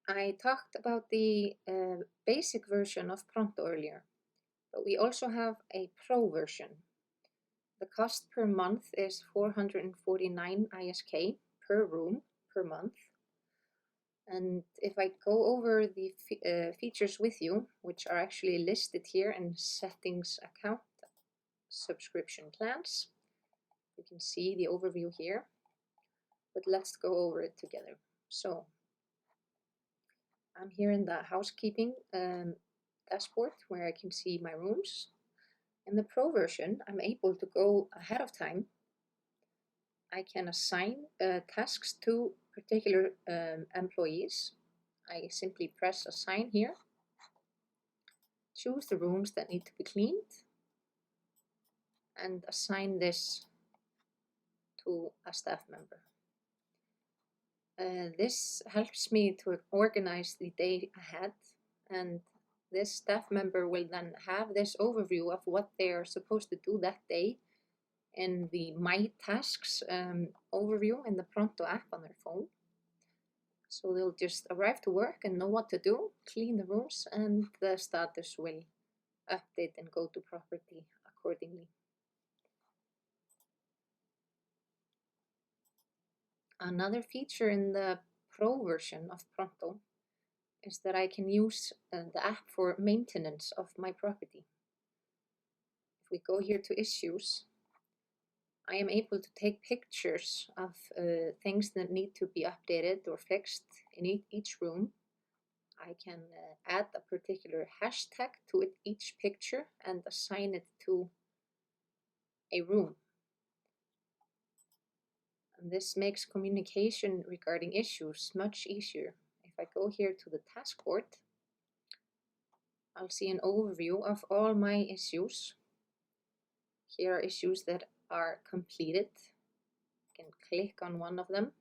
I talked about the basic version of Pronto earlier, but we also have a Pro version. The cost per month is 449 ISK per room per month. And if I go over the features with you, which are actually listed here in Settings Account Subscription Plans, you can see the overview here, but let's go over it together. So I'm here in the housekeeping dashboard where I can see my rooms. In the Pro version, I'm able to go ahead of time. I can assign tasks to particular employees. I simply press assign here, choose the rooms that need to be cleaned, and assign this to a staff member. This helps me to organize the day ahead, and this staff member will then have this overview of what they are supposed to do that day in the My Tasks overview in the Pronto app on their phone. So they'll just arrive to work and know what to do, clean the rooms, and the status will update and Godo Property accordingly. Another feature in the Pro version of Pronto is that I can use the app for maintenance of my property. If we go here to Issues, I am able to take pictures of things that need to be updated or fixed in each room. I can add a particular hashtag to each picture and assign it to a room. And this makes communication regarding issues much easier. If I go here to the task board, I'll see an overview of all my issues. Here are issues that are completed. I can click on one of them.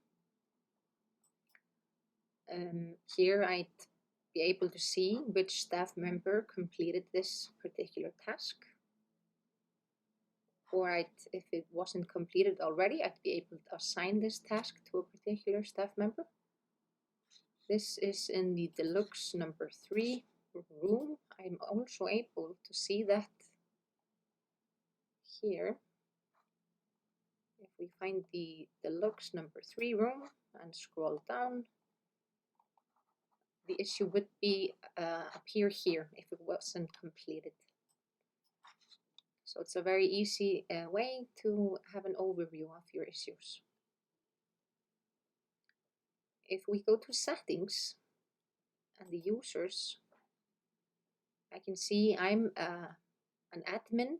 Here I'd be able to see which staff member completed this particular task. Or if it wasn't completed already, I'd be able to assign this task to a particular staff member. This is in the Deluxe number 3 room. I'm also able to see that here. If we find the Deluxe number 3 room and scroll down, the issue would be appear here if it wasn't completed. So it's a very easy way to have an overview of your issues. If we go to Settings and the Users, I can see I'm an admin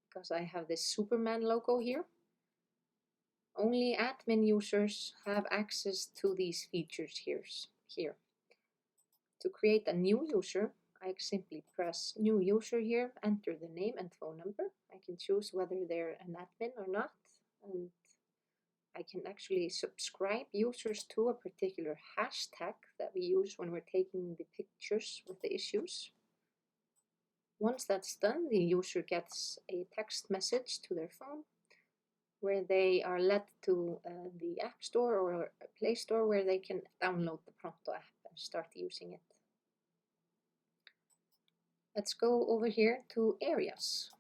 because I have this Superman logo here. Only admin users have access to these features here. To create a new user, I simply press New User here, enter the name and phone number. I can choose whether they're an admin or not, and I can actually subscribe users to a particular hashtag that we use when we're taking the pictures with the issues. Once that's done, the user gets a text message to their phone where they are led to the App Store or Play Store where they can download the Pronto app and start using it. Let's go over here to Areas.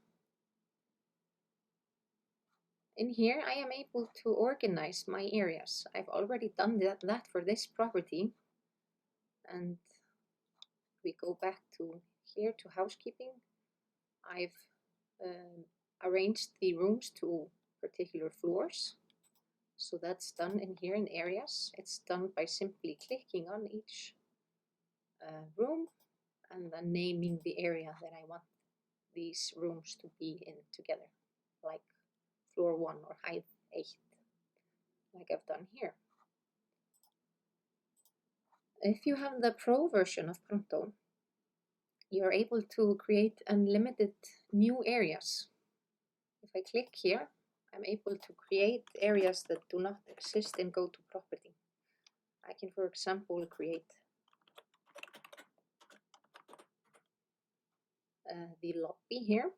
In here, I am able to organize my areas. I've already done that for this property. And we go back to here to Housekeeping. I've arranged the rooms to particular floors. So that's done in here in Areas. It's done by simply clicking on each room and then naming the area that I want these rooms to be in together, like floor 1 or height 8, like I've done here. If you have the Pro version of Pronto, you're able to create unlimited new areas. If I click here, I'm able to create areas that do not exist in Godo Property. I can, for example, create the lobby here.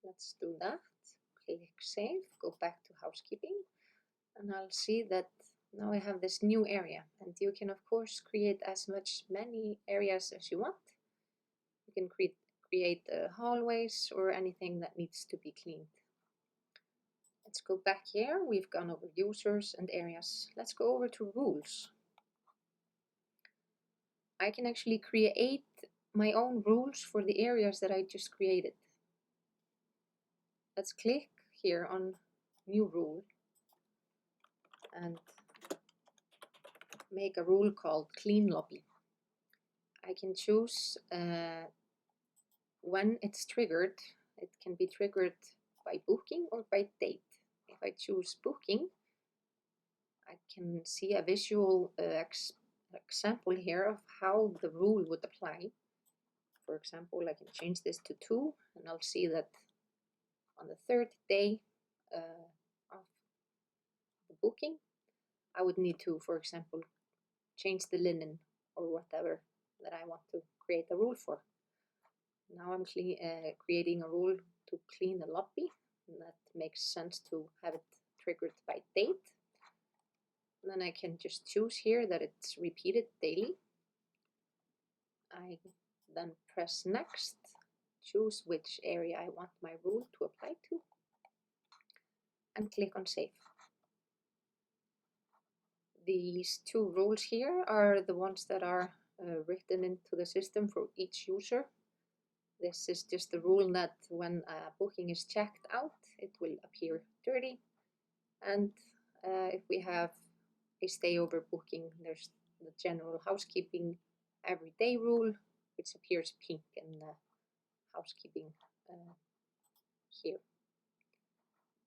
Let's do that. Click Save, go back to Housekeeping, and I'll see that Now I have this new area, and you can of course create many areas as you want. You can create hallways or anything that needs to be cleaned. Let's go back here. We've gone over users and areas. Let's go over to rules. I can actually create my own rules for the areas that I just created. Let's click here on new rule and make a rule called clean lobby. I can choose when it's triggered. It can be triggered by booking or by date. If I choose booking, I can see a visual example here of how the rule would apply. For example, I can change this to 2, and I'll see that on the 3rd day of the booking, I would need to, for example, change the linen or whatever that I want to create a rule for. Now I'm creating a rule to clean the lobby, and that makes sense to have it triggered by date. And then I can just choose here that it's repeated daily. I then press next, choose which area I want my rule to apply to, and click on save. These 2 rules here are the ones that are written into the system for each user. This is just the rule that when a booking is checked out, it will appear dirty. And if we have a stay over booking, there's the general housekeeping everyday rule, which appears pink in the housekeeping here.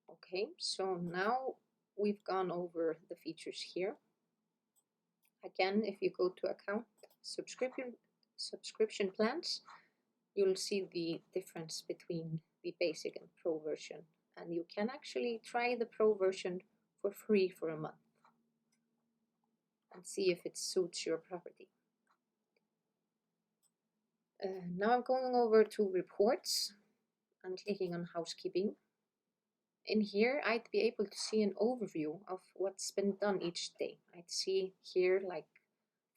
Okay, so now we've gone over the features here. Again, if you go to account subscription plans, you'll see the difference between the basic and pro version, and you can actually try the pro version for free for a month and see if it suits your property. Now I'm going over to reports and clicking on housekeeping. In here, I'd be able to see an overview of what's been done each day. I'd see here like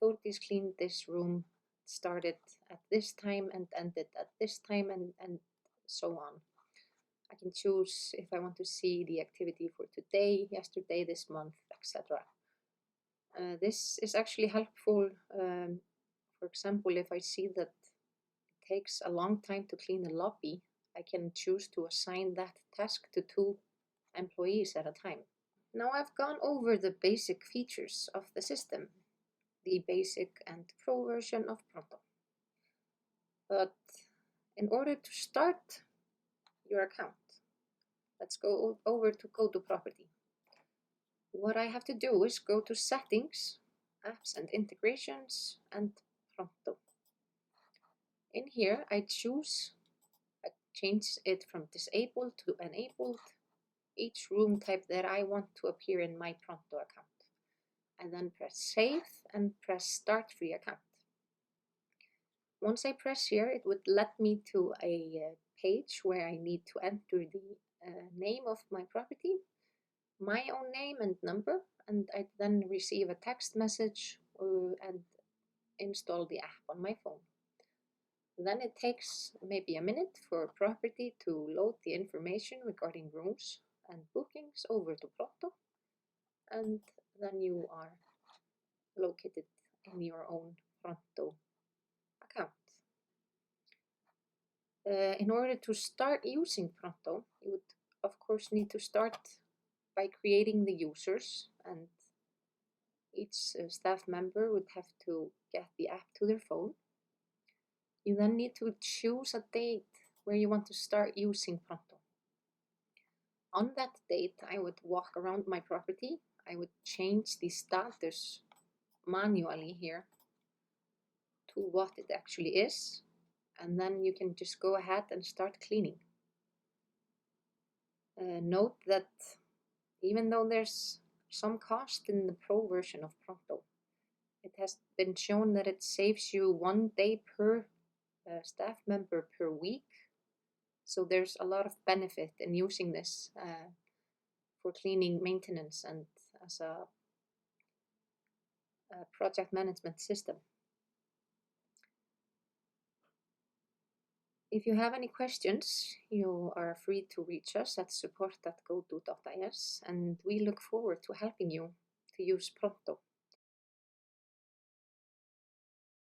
Þórdís cleaned this room, started at this time and ended at this time, and so on. I can choose if I want to see the activity for today, yesterday, this month, etc. This is actually helpful. For example, if I see that it takes a long time to clean the lobby, I can choose to assign that task to 2 employees at a time. Now I've gone over the basic features of the system, the basic and pro version of Pronto. But in order to start your account, let's go over to Godo Property. What I have to do is go to Settings, Apps and Integrations, and Pronto. In here, I change it from disabled to enabled, each room type that I want to appear in my Pronto account. I then press Save and press Start Free Account. Once I press here, it would let me to a page where I need to enter the name of my property, my own name and number, and I then receive a text message and install the app on my phone. Then it takes maybe a minute for property to load the information regarding rooms and bookings over to Pronto, and then you are located in your own Pronto account. In order to start using Pronto, you would of course need to start by creating the users, and each staff member would have to get the app to their phone. You then need to choose a date where you want to start using Pronto. On that date, I would walk around my property. I would change the status manually here to what it actually is, and then you can just go ahead and start cleaning. Note that even though there's some cost in the pro version of Pronto, it has been shown that it saves you 1 day per staff member per week. So there's a lot of benefit in using this for cleaning, maintenance, and as a project management system. If you have any questions, you are free to reach us at support@godo.is, and we look forward to helping you to use Pronto.